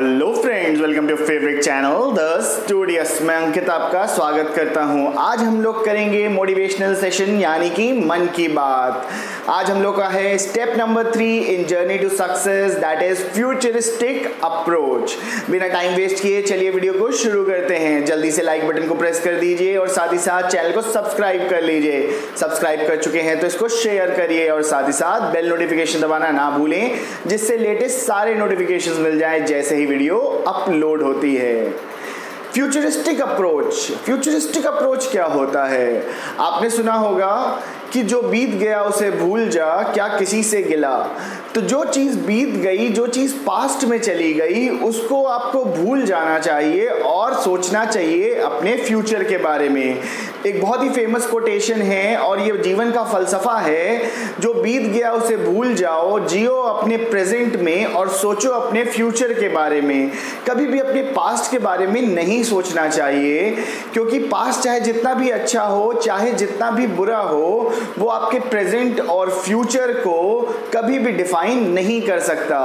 Hello friends, welcome to favourite channel the studious. मैं अंकित आपका स्वागत करता हूं। आज हम लोग करेंगे मोटिवेशनल सेशन यानी कि मन की बात। आज हम लोग का है step number 3 in journey to success, that is futuristic approach. बिना टाइम वेस्ट किए चलिए वीडियो को शुरू करते हैं। जल्दी से लाइक बटन को प्रेस कर दीजिए और साथ ही साथ चैनल को सब्सक्राइब कर लीजिए। सब्सक्राइब कर चुके हैं तो इसको शेयर करिए और साथ ही साथ बेल नोटिफिकेशन दबाना ना भूलें, जिससे लेटेस्ट सारे नोटिफिकेशंस मिल जाए जैसे ही वीडियो अपलोड होती है। फ्यूचरिस्टिक अप्रोच क्या होता है? आपने सुना होगा कि जो बीत गया उसे भूल जा, क्या किसी से गिला। तो जो चीज़ बीत गई, जो चीज़ पास्ट में चली गई, उसको आपको भूल जाना चाहिए और सोचना चाहिए अपने फ्यूचर के बारे में। एक बहुत ही फेमस कोटेशन है और ये जीवन का फलसफा है, जो बीत गया उसे भूल जाओ, जियो अपने प्रेजेंट में और सोचो अपने फ्यूचर के बारे में। कभी भी अपने पास्ट के बारे में नहीं सोचना चाहिए, क्योंकि पास्ट चाहे जितना भी अच्छा हो, चाहे जितना भी बुरा हो, वो आपके प्रेजेंट और फ्यूचर को कभी भी डिफाइन नहीं कर सकता।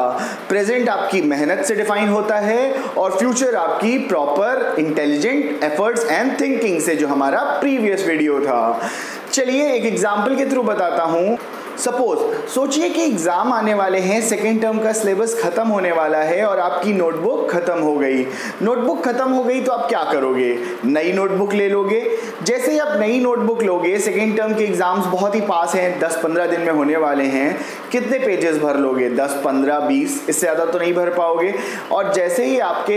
प्रेजेंट आपकी मेहनत से डिफाइन होता है और फ्यूचर आपकी proper intelligent efforts and thinking से, जो हमारा प्रीवियस वीडियो था। चलिए एक एग्जांपल के थ्रू बताता हूं। सपोज सोचिए कि एग्जाम आने वाले हैं, सेकेंड टर्म का सिलेबस खत्म होने वाला है और आपकी नोटबुक खत्म हो गई। नोटबुक खत्म हो गई तो आप क्या करोगे? नई नोटबुक ले लोगे। जैसे ही आप नई नोटबुक लोगे, सेकेंड टर्म के एग्जाम्स बहुत ही पास हैं, 10-15 दिन में होने वाले हैं, कितने पेजेस भर लोगे? 10, 15, 20, इससे ज़्यादा तो नहीं भर पाओगे। और जैसे ही आपके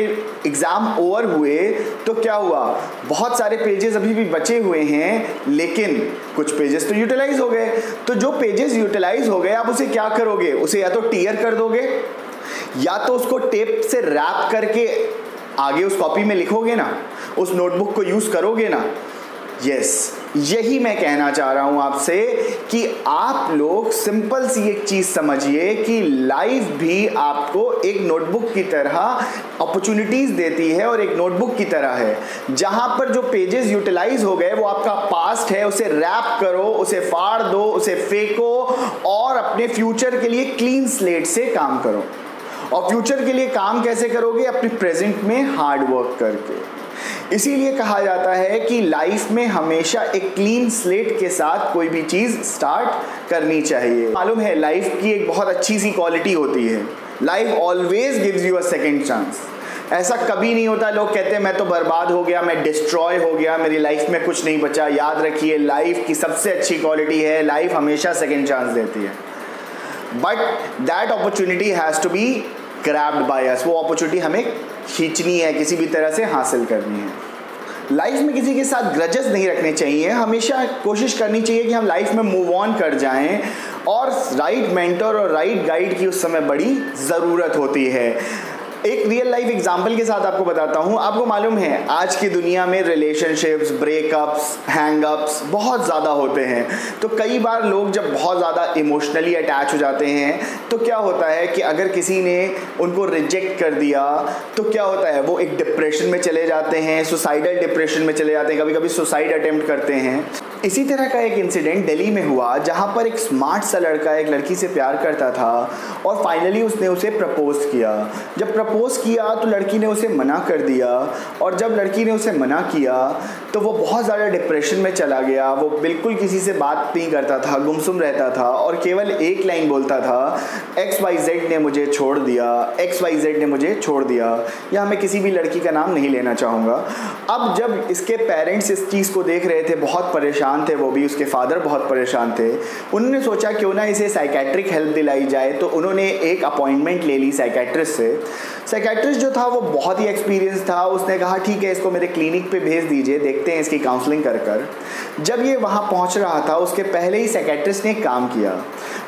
एग्जाम ओवर हुए तो क्या हुआ? बहुत सारे पेजेस अभी भी बचे हुए हैं, लेकिन कुछ पेजेस तो यूटिलाइज हो गए। तो जो पेजेस यूटिलाइज हो गए, आप उसे क्या करोगे? उसे या तो टीयर कर दोगे, या तो उसको टेप से रैप करके आगे उस कॉपी में लिखोगे ना, उस नोटबुक को यूज करोगे ना। यस, यही मैं कहना चाह रहा हूं आपसे कि आप लोग सिंपल सी एक चीज समझिए कि लाइफ भी आपको एक नोटबुक की तरह अपॉर्चुनिटीज देती है और एक नोटबुक की तरह है, जहां पर जो पेजेस यूटिलाइज हो गए वो आपका पास्ट है। उसे रैप करो, उसे फाड़ दो, उसे फेंको और अपने फ्यूचर के लिए क्लीन स्लेट से काम करो। और फ्यूचर के लिए काम कैसे करोगे? अपने प्रेजेंट में हार्ड वर्क करके। इसीलिए कहा जाता है कि लाइफ में हमेशा एक क्लीन स्लेट के साथ कोई भी चीज स्टार्ट करनी चाहिए। मालूम है, लाइफ की एक बहुत अच्छी सी क्वालिटी होती है, life always gives you a second chance. ऐसा कभी नहीं होता लोग कहते हैं मैं तो बर्बाद हो गया, मैं डिस्ट्रॉय हो गया, मेरी लाइफ में कुछ नहीं बचा। याद रखिए, लाइफ की सबसे अच्छी क्वालिटी है, लाइफ हमेशा सेकेंड चांस देती है। But that opportunity has to be grabbed by us. वो अपॉर्चुनिटी हमें खींचनी है, किसी भी तरह से हासिल करनी है। लाइफ में किसी के साथ ग्रजेस नहीं रखने चाहिए। हमेशा कोशिश करनी चाहिए कि हम लाइफ में मूव ऑन कर जाएं, और राइट मेंटर और राइट गाइड की उस समय बड़ी ज़रूरत होती है। एक रियल लाइफ एग्जाम्पल के साथ आपको बताता हूँ। आपको मालूम है आज की दुनिया में रिलेशनशिप्स, ब्रेकअप्स, हैंगअप्स बहुत ज़्यादा होते हैं। तो कई बार लोग जब बहुत ज़्यादा इमोशनली अटैच हो जाते हैं तो क्या होता है कि अगर किसी ने उनको रिजेक्ट कर दिया तो क्या होता है, वो एक डिप्रेशन में चले जाते हैं, सुसाइडल डिप्रेशन में चले जाते हैं, कभी कभी सुसाइड अटेम्प्ट करते हैं। इसी तरह का एक इंसिडेंट दिल्ली में हुआ, जहाँ पर एक स्मार्ट सा लड़का एक लड़की से प्यार करता था और फाइनली उसने उसे प्रपोज किया। जब प्रपोज किया तो लड़की ने उसे मना कर दिया, और जब लड़की ने उसे मना किया तो वो बहुत ज़्यादा डिप्रेशन में चला गया। वो बिल्कुल किसी से बात नहीं करता था, गुमसुम रहता था और केवल एक लाइन बोलता था, XYZ ने मुझे छोड़ दिया, XYZ ने मुझे छोड़ दिया। यहाँ मैं किसी भी लड़की का नाम नहीं लेना चाहूँगा। अब जब इसके पेरेंट्स इस चीज़ को देख रहे थे, बहुत परेशान थे, वो भी उसके फादर बहुत परेशान थे। उन्होंने सोचा क्यों ना इसे साइकेट्रिक हेल्प दिलाई जाए, तो उन्होंने एक अपॉइंटमेंट ले ली साइकेट्रिस्ट से। साइकेट्रिस्ट जो था वो बहुत ही एक्सपीरियंस था। उसने कहा ठीक है, इसको मेरे क्लिनिक पे भेज दीजिए, देखते हैं इसकी काउंसलिंग कर। जब ये वहाँ पहुँच रहा था उसके पहले ही साइकेट्रिस्ट ने एक काम किया।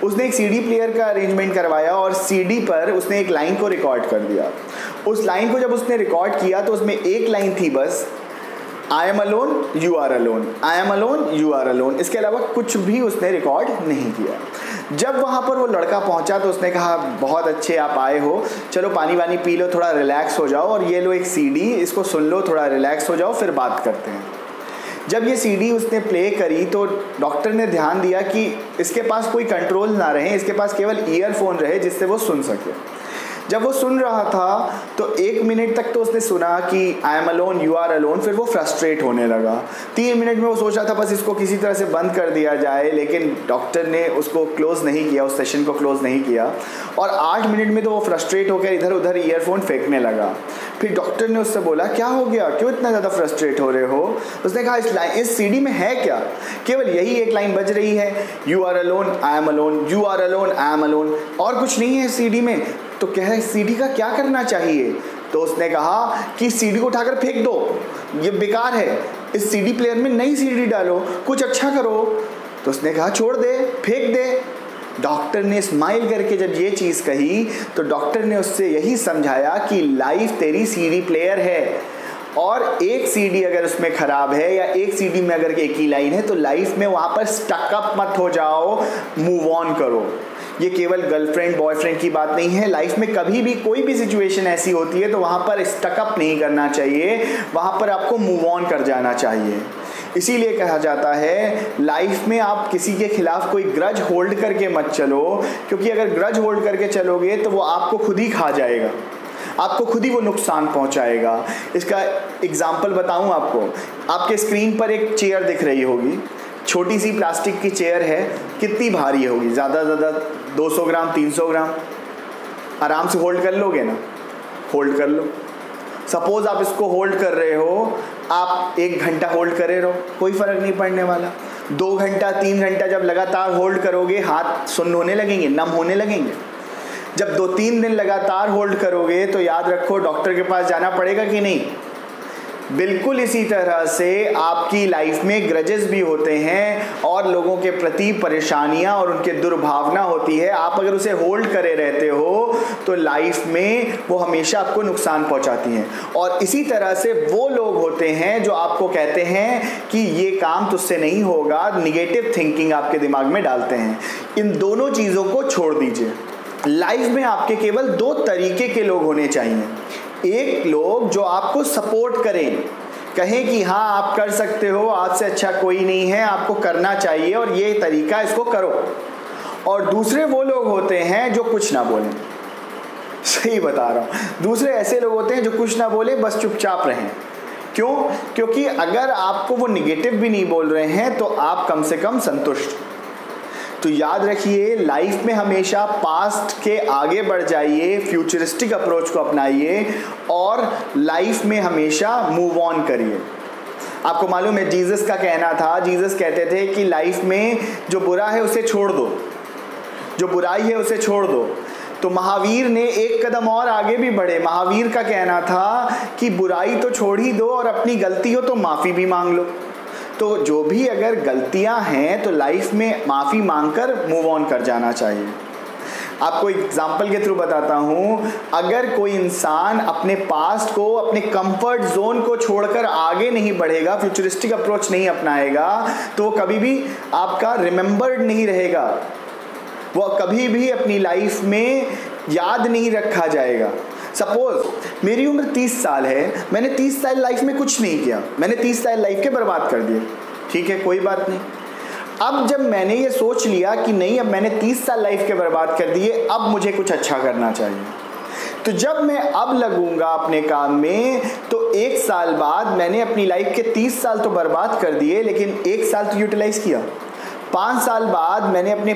उसने एक CD प्लेयर का अरेंजमेंट करवाया और CD पर उसने एक लाइन को रिकॉर्ड कर दिया। उस लाइन को जब उसने रिकॉर्ड किया तो उसमें एक लाइन थी बस, I am alone, you are alone, I am alone, you are alone। इसके अलावा कुछ भी उसने रिकॉर्ड नहीं किया। जब वहाँ पर वो लड़का पहुँचा तो उसने कहा बहुत अच्छे आप आए हो, चलो पानी वानी पी लो, थोड़ा रिलैक्स हो जाओ, और ये लो एक CD, इसको सुन लो, थोड़ा रिलैक्स हो जाओ, फिर बात करते हैं। जब ये CD उसने प्ले करी तो डॉक्टर ने ध्यान दिया कि इसके पास कोई कंट्रोल ना रहे, इसके पास केवल ईयरफोन रहे जिससे वो सुन सके। जब वो सुन रहा था तो 1 मिनट तक तो उसने सुना कि I am alone, you are alone, फिर वो फ्रस्ट्रेट होने लगा। 3 मिनट में वो सोच रहा था बस इसको किसी तरह से बंद कर दिया जाए, लेकिन डॉक्टर ने उसको क्लोज़ नहीं किया, उस सेशन को क्लोज़ नहीं किया, और 8 मिनट में तो वो फ्रस्ट्रेट होकर इधर उधर ईयरफोन फेंकने लगा। फिर डॉक्टर ने उससे बोला क्या हो गया, क्यों इतना ज़्यादा फ्रस्ट्रेट हो रहे हो? उसने कहा इस सीडी में है क्या, केवल यही एक लाइन बज रही है, you are alone I am alone, you are alone I am alone, और कुछ नहीं है सीडी में। तो कह रहे सीडी का क्या करना चाहिए? तो उसने कहा कि सीडी को उठाकर फेंक दो, ये बेकार है, इस सीडी प्लेयर में नई सीडी डालो, कुछ अच्छा करो। तो उसने कहा छोड़ दे, फेंक दे। डॉक्टर ने स्माइल करके जब ये चीज़ कही तो डॉक्टर ने उससे यही समझाया कि लाइफ तेरी सीडी प्लेयर है, और एक सीडी अगर उसमें ख़राब है या एक सीडी में अगर एक ही लाइन है तो लाइफ में वहाँ पर स्टक अप मत हो जाओ, मूव ऑन करो। ये केवल गर्लफ्रेंड बॉयफ्रेंड की बात नहीं है, लाइफ में कभी भी कोई भी सिचुएशन ऐसी होती है तो वहाँ पर स्टक अप नहीं करना चाहिए, वहाँ पर आपको मूव ऑन कर जाना चाहिए। इसीलिए कहा जाता है लाइफ में आप किसी के खिलाफ कोई ग्रज होल्ड करके मत चलो, क्योंकि अगर ग्रज होल्ड करके चलोगे तो वो आपको खुद ही खा जाएगा, आपको खुद ही वो नुकसान पहुंचाएगा। इसका एग्जाम्पल बताऊं आपको, आपके स्क्रीन पर एक चेयर दिख रही होगी, छोटी सी प्लास्टिक की चेयर है, कितनी भारी होगी? ज़्यादा 200 ग्राम 300 ग्राम। आराम से होल्ड कर लोगे ना? होल्ड कर लो। सपोज आप इसको होल्ड कर रहे हो, आप 1 घंटा होल्ड करे रहो, कोई फ़र्क नहीं पड़ने वाला। 2 घंटा 3 घंटा जब लगातार होल्ड करोगे हाथ सुन्न होने लगेंगे, नम होने लगेंगे। जब 2-3 दिन लगातार होल्ड करोगे तो याद रखो डॉक्टर के पास जाना पड़ेगा कि नहीं। बिल्कुल इसी तरह से आपकी लाइफ में ग्रजेस भी होते हैं और लोगों के प्रति परेशानियां और उनके दुर्भावना होती है। आप अगर उसे होल्ड करे रहते हो तो लाइफ में वो हमेशा आपको नुकसान पहुंचाती हैं। और इसी तरह से वो लोग होते हैं जो आपको कहते हैं कि ये काम तुझसे नहीं होगा, निगेटिव थिंकिंग आपके दिमाग में डालते हैं। इन दोनों चीज़ों को छोड़ दीजिए। लाइफ में आपके केवल 2 तरीके के लोग होने चाहिए। एक लोग जो आपको सपोर्ट करें, कहें कि हाँ आप कर सकते हो, आज से अच्छा कोई नहीं है, आपको करना चाहिए और ये तरीका इसको करो। और दूसरे वो लोग होते हैं जो कुछ ना बोलें। सही बता रहा हूँ, दूसरे ऐसे लोग होते हैं जो कुछ ना बोले, बस चुपचाप रहें। क्यों? क्योंकि अगर आपको वो निगेटिव भी नहीं बोल रहे हैं तो आप कम से कम संतुष्ट। तो याद रखिए लाइफ में हमेशा पास्ट के आगे बढ़ जाइए, फ्यूचरिस्टिक अप्रोच को अपनाइए और लाइफ में हमेशा मूव ऑन करिए। आपको मालूम है जीसस का कहना था, जीसस कहते थे कि लाइफ में जो बुरा है उसे छोड़ दो, जो बुराई है उसे छोड़ दो। तो महावीर ने एक कदम और आगे भी बढ़े। महावीर का कहना था कि बुराई तो छोड़ ही दो और अपनी गलती हो तो माफ़ी भी मांग लो। तो जो भी अगर गलतियां हैं तो लाइफ में माफ़ी मांगकर मूव ऑन कर जाना चाहिए। आपको एग्जाम्पल के थ्रू बताता हूं, अगर कोई इंसान अपने पास्ट को, अपने कंफर्ट जोन को छोड़कर आगे नहीं बढ़ेगा, फ्यूचरिस्टिक अप्रोच नहीं अपनाएगा, तो वो कभी भी आपका रिमेंबर्ड नहीं रहेगा, वो कभी भी अपनी लाइफ में याद नहीं रखा जाएगा। सपोज मेरी उम्र 30 साल है, मैंने 30 साल लाइफ में कुछ नहीं किया, मैंने 30 साल लाइफ के बर्बाद कर दिए, ठीक है कोई बात नहीं। अब जब मैंने ये सोच लिया कि नहीं अब मैंने 30 साल लाइफ के बर्बाद कर दिए, अब मुझे कुछ अच्छा करना चाहिए, तो जब मैं अब लगूंगा अपने काम में तो 1 साल बाद मैंने अपनी लाइफ के 30 साल तो बर्बाद कर दिए लेकिन 1 साल तो यूटिलाइज किया। 5 साल बाद मैंने अपने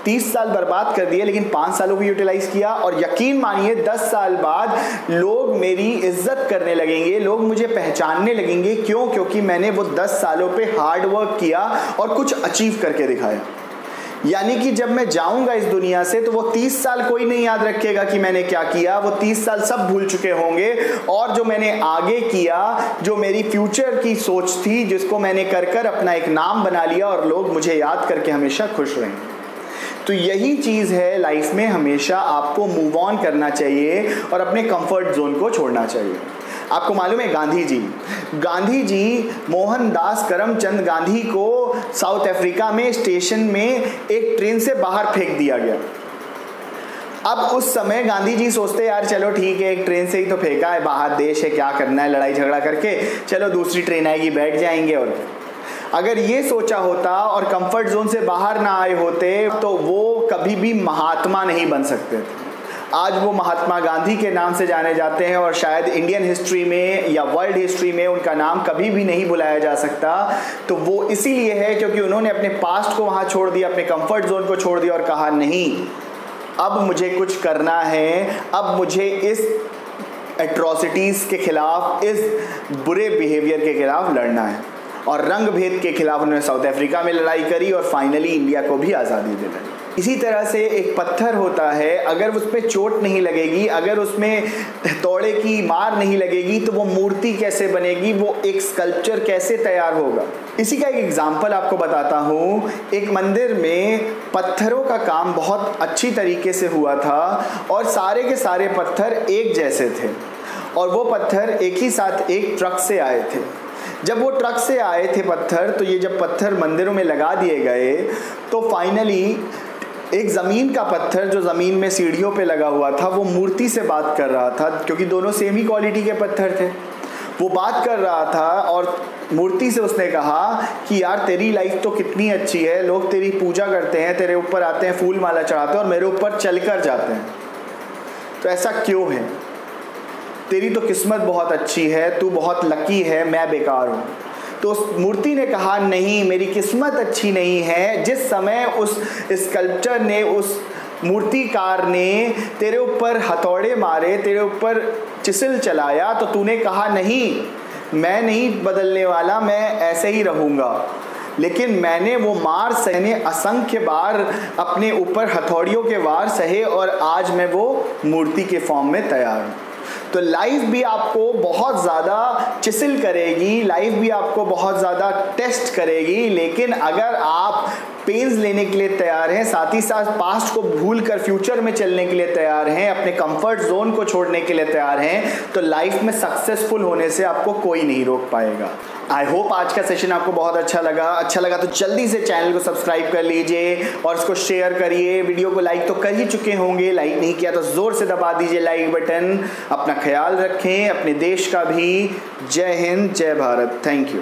30 साल बर्बाद कर दिए लेकिन 5 सालों को यूटिलाइज किया, और यकीन मानिए 10 साल बाद लोग मेरी इज्जत करने लगेंगे, लोग मुझे पहचानने लगेंगे। क्यों? क्योंकि मैंने वो 10 सालों पे हार्ड वर्क किया और कुछ अचीव करके दिखाया। यानी कि जब मैं जाऊंगा इस दुनिया से तो वो 30 साल कोई नहीं याद रखेगा कि मैंने क्या किया, वो 30 साल सब भूल चुके होंगे, और जो मैंने आगे किया, जो मेरी फ्यूचर की सोच थी, जिसको मैंने कर कर अपना एक नाम बना लिया और लोग मुझे याद करके हमेशा खुश रहेंगे। तो यही चीज़ है लाइफ में, हमेशा आपको मूव ऑन करना चाहिए और अपने कंफर्ट जोन को छोड़ना चाहिए। आपको मालूम है गांधी जी मोहनदास करमचंद गांधी को साउथ अफ्रीका में स्टेशन में एक ट्रेन से बाहर फेंक दिया गया। अब उस समय गांधी जी सोचते यार चलो ठीक है, एक ट्रेन से ही तो फेंका है, बाहर देश है, क्या करना है लड़ाई झगड़ा करके, चलो दूसरी ट्रेन आएगी बैठ जाएंगे। और अगर ये सोचा होता और कंफर्ट जोन से बाहर ना आए होते तो वो कभी भी महात्मा नहीं बन सकते थे। आज वो महात्मा गांधी के नाम से जाने जाते हैं और शायद इंडियन हिस्ट्री में या वर्ल्ड हिस्ट्री में उनका नाम कभी भी नहीं बुलाया जा सकता। तो वो इसीलिए है क्योंकि उन्होंने अपने पास्ट को वहाँ छोड़ दिया, अपने कंफर्ट जोन को छोड़ दिया और कहा नहीं, अब मुझे कुछ करना है, अब मुझे इस एट्रोसिटीज़ के खिलाफ, इस बुरे बिहेवियर के खिलाफ लड़ना है। और रंग भेद के खिलाफ उन्होंने साउथ अफ्रीका में लड़ाई करी और फाइनली इंडिया को भी आज़ादी दिलाई। इसी तरह से एक पत्थर होता है, अगर उस पर चोट नहीं लगेगी, अगर उसमें हथौड़े की मार नहीं लगेगी तो वो मूर्ति कैसे बनेगी, वो एक स्कल्पचर कैसे तैयार होगा। इसी का एक एग्जाम्पल आपको बताता हूँ। एक मंदिर में पत्थरों का काम बहुत अच्छी तरीके से हुआ था और सारे के सारे पत्थर एक जैसे थे और वो पत्थर एक ही साथ एक ट्रक से आए थे। जब वो ट्रक से आए थे पत्थर, तो ये जब पत्थर मंदिरों में लगा दिए गए तो फाइनली एक ज़मीन का पत्थर जो ज़मीन में सीढ़ियों पे लगा हुआ था वो मूर्ति से बात कर रहा था, क्योंकि दोनों सेम ही क्वालिटी के पत्थर थे। वो बात कर रहा था और मूर्ति से उसने कहा कि यार तेरी लाइफ तो कितनी अच्छी है, लोग तेरी पूजा करते हैं, तेरे ऊपर आते हैं, फूल माला चढ़ाते हैं और मेरे ऊपर चल कर जाते हैं, तो ऐसा क्यों है? तेरी तो किस्मत बहुत अच्छी है, तू बहुत लकी है, मैं बेकार हूँ। तो उस मूर्ति ने कहा नहीं, मेरी किस्मत अच्छी नहीं है। जिस समय उस स्कल्पचर ने, उस मूर्तिकार ने तेरे ऊपर हथौड़े मारे, तेरे ऊपर चिसिल चलाया, तो तूने कहा नहीं, मैं नहीं बदलने वाला, मैं ऐसे ही रहूँगा। लेकिन मैंने वो मार सहने असंख्य बार, अपने ऊपर हथौड़ियों के वार सहे और आज मैं वो मूर्ति के फॉर्म में तैयार हूँ। तो लाइफ भी आपको बहुत ज़्यादा चिसिल करेगी, लाइफ भी आपको बहुत ज़्यादा टेस्ट करेगी, लेकिन अगर आप पेन्स लेने के लिए तैयार हैं, साथ ही साथ पास्ट को भूल कर फ्यूचर में चलने के लिए तैयार हैं, अपने कंफर्ट जोन को छोड़ने के लिए तैयार हैं, तो लाइफ में सक्सेसफुल होने से आपको कोई नहीं रोक पाएगा। आई होप आज का सेशन आपको बहुत अच्छा लगा तो जल्दी से चैनल को सब्सक्राइब कर लीजिए और इसको शेयर करिए। वीडियो को लाइक तो कर ही चुके होंगे, लाइक नहीं किया तो ज़ोर से दबा दीजिए लाइक बटन। अपना ख्याल रखें, अपने देश का भी। जय हिंद, जय भारत। Thank you.